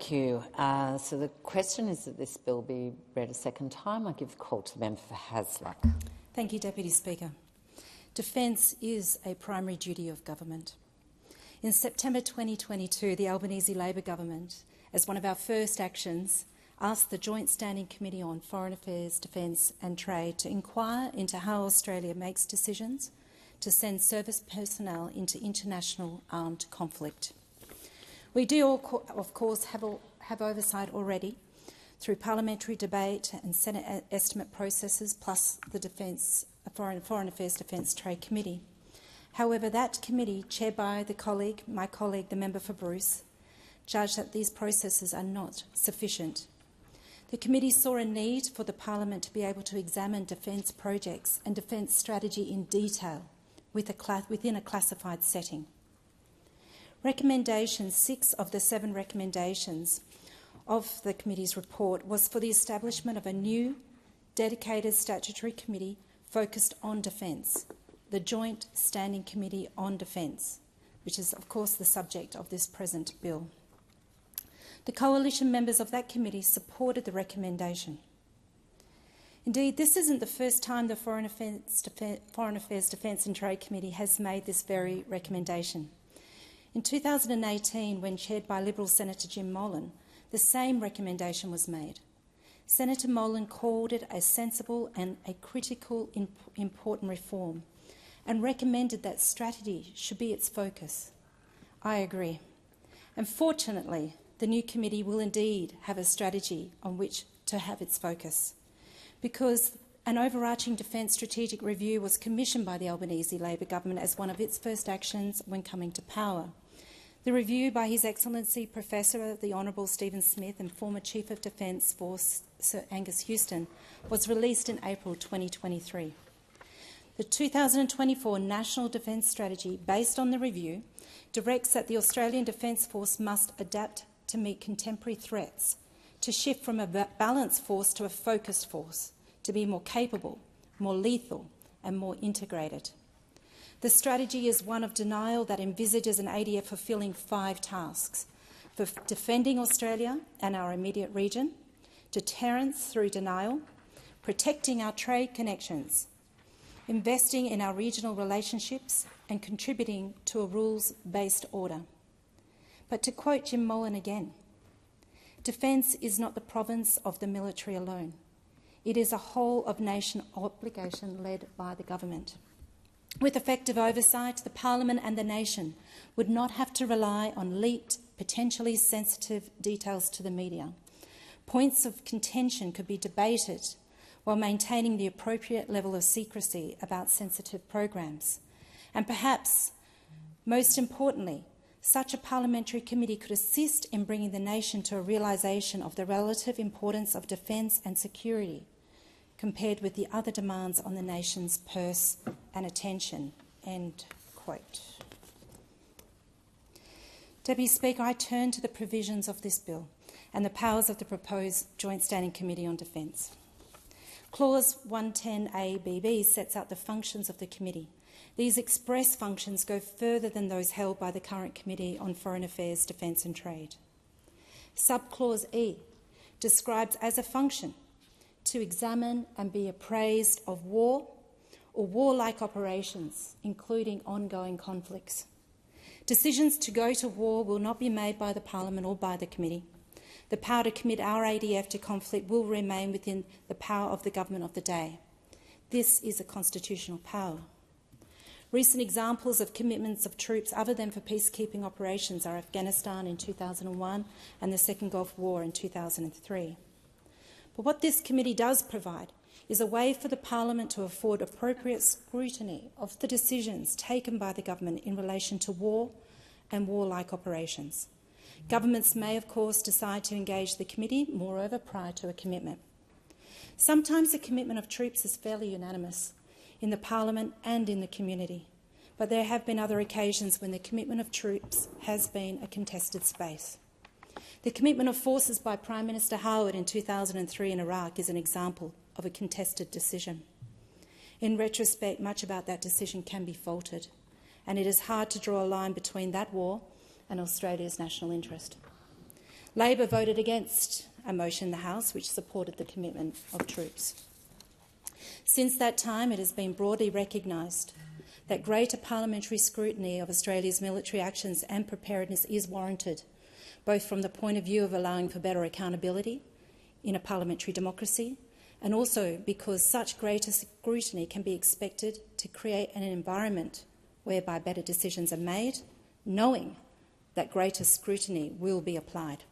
Thank you. So the question is that this bill be read a second time. I give the call to the member for Hasluck. Thank you, Deputy Speaker. Defence is a primary duty of government. In September 2022, the Albanese Labor government, as one of our first actions, asked the Joint Standing Committee on Foreign Affairs, Defence and Trade to inquire into how Australia makes decisions to send service personnel into international armed conflict. We do, of course, have oversight already through parliamentary debate and Senate estimate processes, plus the Foreign Affairs, Defence Trade Committee. However, that committee, chaired by my colleague, the member for Bruce, judged that these processes are not sufficient. The committee saw a need for the parliament to be able to examine defence projects and defence strategy in detail within a classified setting. Recommendation 6 of the 7 recommendations of the committee's report was for the establishment of a new, dedicated statutory committee focused on defence, the Joint Standing Committee on Defence, which is, of course, the subject of this present bill. The coalition members of that committee supported the recommendation. Indeed, this isn't the first time the Foreign Affairs, Defence and Trade Committee has made this very recommendation. In 2018, when chaired by Liberal Senator Jim Molan, the same recommendation was made. Senator Molan called it a sensible and a critical important reform and recommended that strategy should be its focus. I agree. And fortunately, the new committee will indeed have a strategy on which to have its focus, because an overarching defence strategic review was commissioned by the Albanese Labor government as one of its first actions when coming to power. The review by His Excellency Professor the Honourable Stephen Smith and former Chief of Defence Force Sir Angus Houston was released in April 2023. The 2024 National Defence Strategy, based on the review, directs that the Australian Defence Force must adapt to meet contemporary threats, to shift from a balanced force to a focused force, to be more capable, more lethal and more integrated. The strategy is one of denial that envisages an ADF fulfilling 5 tasks: for defending Australia and our immediate region, deterrence through denial, protecting our trade connections, investing in our regional relationships and contributing to a rules-based order. But to quote Jim Molan again, defence is not the province of the military alone. It is a whole-of-nation obligation led by the government. With effective oversight, the Parliament and the nation would not have to rely on leaked, potentially sensitive details to the media. Points of contention could be debated while maintaining the appropriate level of secrecy about sensitive programs. And perhaps, most importantly, such a parliamentary committee could assist in bringing the nation to a realisation of the relative importance of defence and security compared with the other demands on the nation's purse and attention." End quote. Deputy Speaker, I turn to the provisions of this bill and the powers of the proposed Joint Standing Committee on Defence. Clause 110A(bb) sets out the functions of the committee. These express functions go further than those held by the current Committee on Foreign Affairs, Defence and Trade. Subclause E describes as a function to examine and be appraised of war or warlike operations, including ongoing conflicts. Decisions to go to war will not be made by the Parliament or by the committee. The power to commit our ADF to conflict will remain within the power of the government of the day. This is a constitutional power. Recent examples of commitments of troops other than for peacekeeping operations are Afghanistan in 2001 and the Second Gulf War in 2003. But what this committee does provide is a way for the Parliament to afford appropriate scrutiny of the decisions taken by the government in relation to war and warlike operations. Governments may, of course, decide to engage the committee, moreover, prior to a commitment. Sometimes the commitment of troops is fairly unanimous in the Parliament and in the community, but there have been other occasions when the commitment of troops has been a contested space. The commitment of forces by Prime Minister Howard in 2003 in Iraq is an example of a contested decision. In retrospect, much about that decision can be faulted, and it is hard to draw a line between that war and Australia's national interest. Labor voted against a motion in the House which supported the commitment of troops. Since that time, it has been broadly recognised that greater parliamentary scrutiny of Australia's military actions and preparedness is warranted, both from the point of view of allowing for better accountability in a parliamentary democracy, and also because such greater scrutiny can be expected to create an environment whereby better decisions are made, knowing that greater scrutiny will be applied.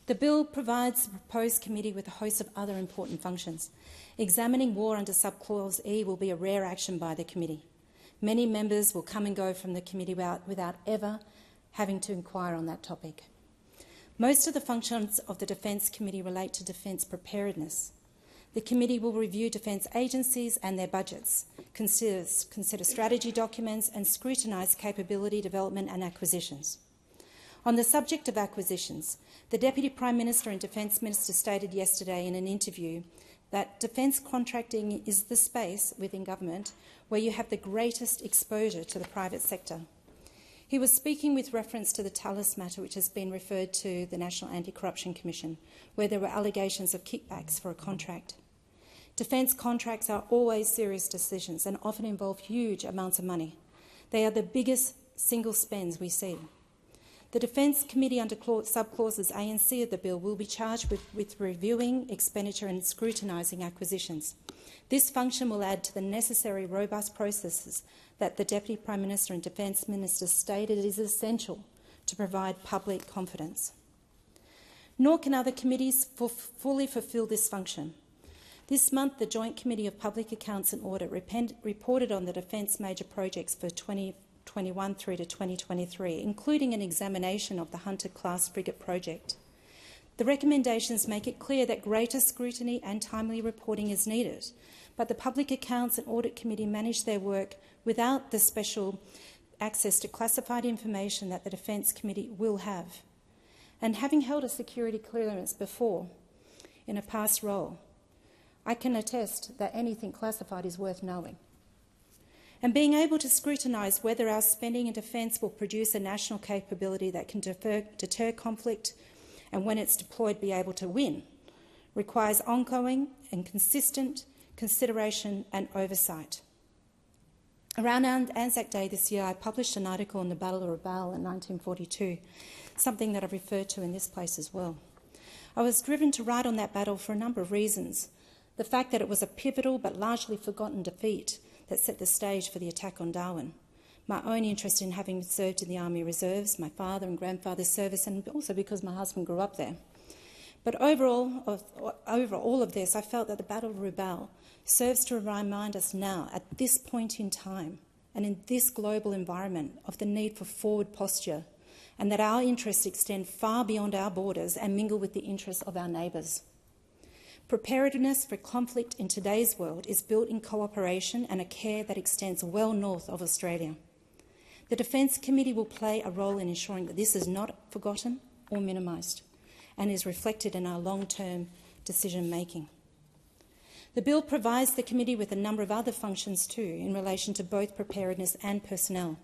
The bill provides the proposed committee with a host of other important functions. Examining war under subclause E will be a rare action by the committee. Many members will come and go from the committee without ever having to inquire on that topic. Most of the functions of the Defence Committee relate to defence preparedness. The committee will review defence agencies and their budgets, consider strategy documents and scrutinise capability development and acquisitions. On the subject of acquisitions, the Deputy Prime Minister and Defence Minister stated yesterday in an interview that defence contracting is the space within government where you have the greatest exposure to the private sector. He was speaking with reference to the Tallis matter, which has been referred to the National Anti-Corruption Commission, where there were allegations of kickbacks for a contract. Defence contracts are always serious decisions and often involve huge amounts of money. They are the biggest single spends we see. The Defence Committee under subclauses A and C of the bill will be charged with reviewing expenditure and scrutinising acquisitions. This function will add to the necessary robust processes that the Deputy Prime Minister and Defence Minister stated is essential to provide public confidence. Nor can other committees fully fulfil this function. This month, the Joint Committee of Public Accounts and Audit reported on the defence major projects for 2021 through to 2023, including an examination of the Hunter-class frigate project. The recommendations make it clear that greater scrutiny and timely reporting is needed, but the Public Accounts and Audit Committee managed their work without the special access to classified information that the Defence Committee will have. And having held a security clearance before in a past role, I can attest that anything classified is worth knowing. And being able to scrutinise whether our spending in defence will produce a national capability that can deter conflict and, when it's deployed, be able to win, requires ongoing and consistent consideration and oversight. Around Anzac Day this year, I published an article on the Battle of Rabaul in 1942, something that I've referred to in this place as well. I was driven to write on that battle for a number of reasons. The fact that it was a pivotal but largely forgotten defeat that set the stage for the attack on Darwin. My own interest in having served in the Army Reserves, my father and grandfather's service, and also because my husband grew up there. But over all of this, I felt that the Battle of Rabaul serves to remind us now, at this point in time and in this global environment, of the need for forward posture, and that our interests extend far beyond our borders and mingle with the interests of our neighbours. Preparedness for conflict in today's world is built in cooperation and a care that extends well north of Australia. The Defence Committee will play a role in ensuring that this is not forgotten or minimised and is reflected in our long-term decision-making. The bill provides the committee with a number of other functions too in relation to both preparedness and personnel.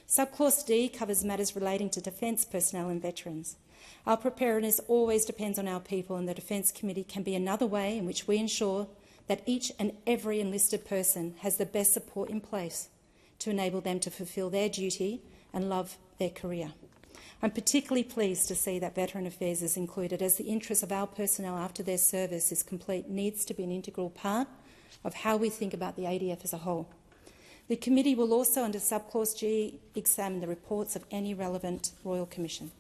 Subclause D covers matters relating to defence personnel and veterans. Our preparedness always depends on our people, and the Defence Committee can be another way in which we ensure that each and every enlisted person has the best support in place to enable them to fulfil their duty and love their career. I'm particularly pleased to see that Veteran Affairs is included, as the interest of our personnel after their service is complete needs to be an integral part of how we think about the ADF as a whole. The committee will also, under Subclause G, examine the reports of any relevant Royal Commission.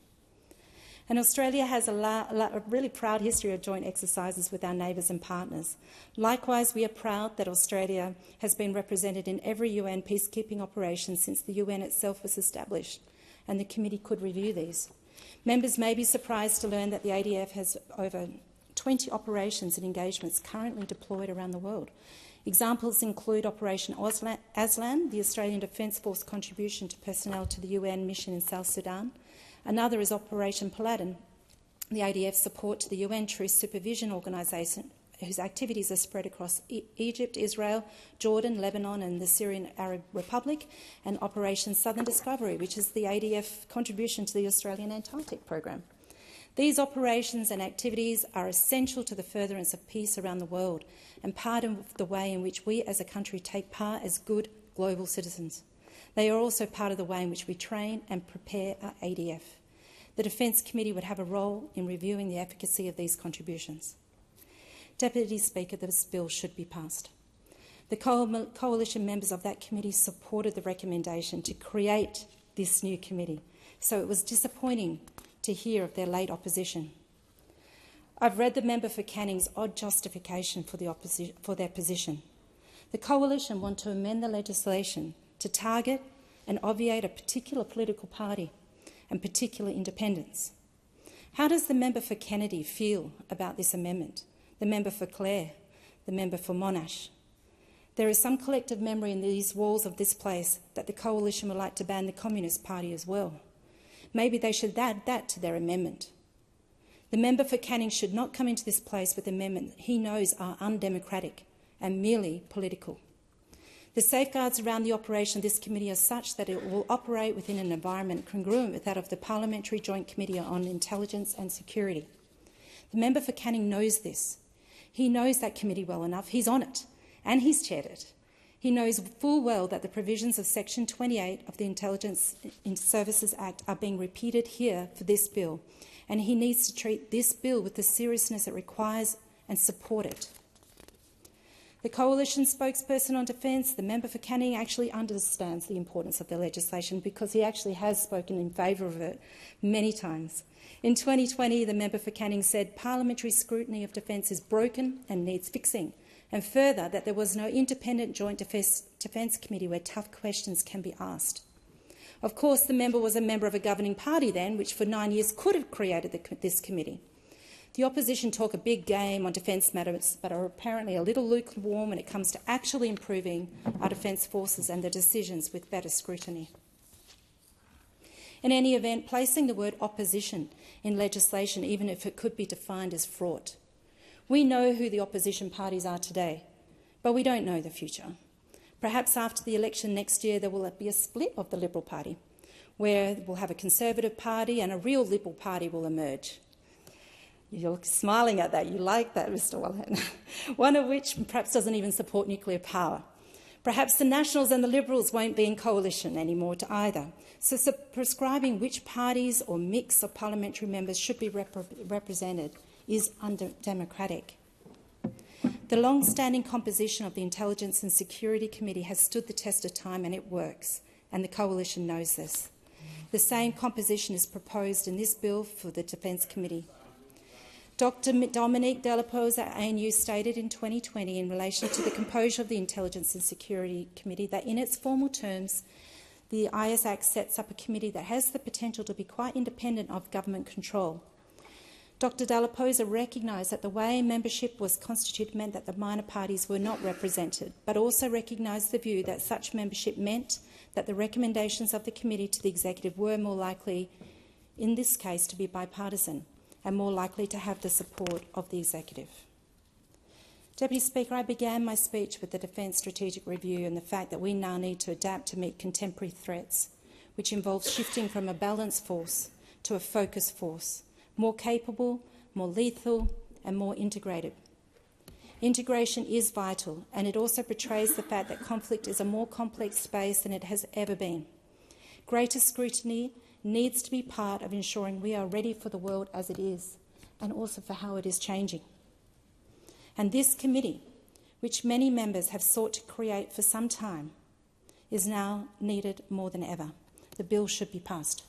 And Australia has a really proud history of joint exercises with our neighbours and partners. Likewise, we are proud that Australia has been represented in every UN peacekeeping operation since the UN itself was established, and the committee could review these. Members may be surprised to learn that the ADF has over 20 operations and engagements currently deployed around the world. Examples include Operation Aslan, the Australian Defence Force contribution to personnel to the UN mission in South Sudan. Another is Operation Paladin, the ADF support to the UN Truce Supervision Organisation whose activities are spread across Egypt, Israel, Jordan, Lebanon and the Syrian Arab Republic, and Operation Southern Discovery, which is the ADF contribution to the Australian Antarctic Program. These operations and activities are essential to the furtherance of peace around the world and part of the way in which we as a country take part as good global citizens. They are also part of the way in which we train and prepare our ADF. The Defence Committee would have a role in reviewing the efficacy of these contributions. Deputy Speaker, this bill should be passed. The coalition members of that committee supported the recommendation to create this new committee, so it was disappointing to hear of their late opposition. I've read the member for Canning's odd justification for their position. The coalition want to amend the legislation to target and obviate a particular political party and particular independents. How does the member for Kennedy feel about this amendment? The member for Clare, the member for Monash? There is some collective memory in these walls of this place that the coalition would like to ban the Communist Party as well. Maybe they should add that to their amendment. The member for Canning should not come into this place with amendments he knows are undemocratic and merely political. The safeguards around the operation of this committee are such that it will operate within an environment congruent with that of the Parliamentary Joint Committee on Intelligence and Security. The member for Canning knows this. He knows that committee well enough. He's on it, and he's chaired it. He knows full well that the provisions of Section 28 of the Intelligence Services Act are being repeated here for this bill, and he needs to treat this bill with the seriousness it requires and support it. The Coalition spokesperson on defence, the member for Canning, actually understands the importance of the legislation because he actually has spoken in favour of it many times. In 2020, the member for Canning said parliamentary scrutiny of defence is broken and needs fixing, and further that there was no independent Joint Defence Committee where tough questions can be asked. Of course, the member was a member of a governing party then, which for 9 years could have created this committee. The opposition talk a big game on defence matters, but are apparently a little lukewarm when it comes to actually improving our defence forces and their decisions with better scrutiny. In any event, placing the word opposition in legislation, even if it could be defined as fraught. We know who the opposition parties are today, but we don't know the future. Perhaps after the election next year there will be a split of the Liberal Party, where we'll have a Conservative Party and a real Liberal Party will emerge. You're smiling at that. You like that, Mr. Wallin. One of which perhaps doesn't even support nuclear power. Perhaps the Nationals and the Liberals won't be in coalition anymore to either. So prescribing which parties or mix of parliamentary members should be represented is undemocratic. The long-standing composition of the Intelligence and Security Committee has stood the test of time and it works, and the Coalition knows this. The same composition is proposed in this bill for the Defence Committee. Dr Dominique Delapose at ANU stated in 2020 in relation to the composure of the Intelligence and Security Committee that in its formal terms the IS Act sets up a committee that has the potential to be quite independent of government control. Dr Delapose recognised that the way membership was constituted meant that the minor parties were not represented, but also recognised the view that such membership meant that the recommendations of the committee to the executive were more likely, in this case, to be bipartisan and more likely to have the support of the executive. Deputy Speaker, I began my speech with the Defence Strategic Review and the fact that we now need to adapt to meet contemporary threats, which involves shifting from a balanced force to a focused force, more capable, more lethal and more integrated. Integration is vital, and it also portrays the fact that conflict is a more complex space than it has ever been. Greater scrutiny needs to be part of ensuring we are ready for the world as it is, and also for how it is changing. And this committee, which many members have sought to create for some time, is now needed more than ever. The bill should be passed.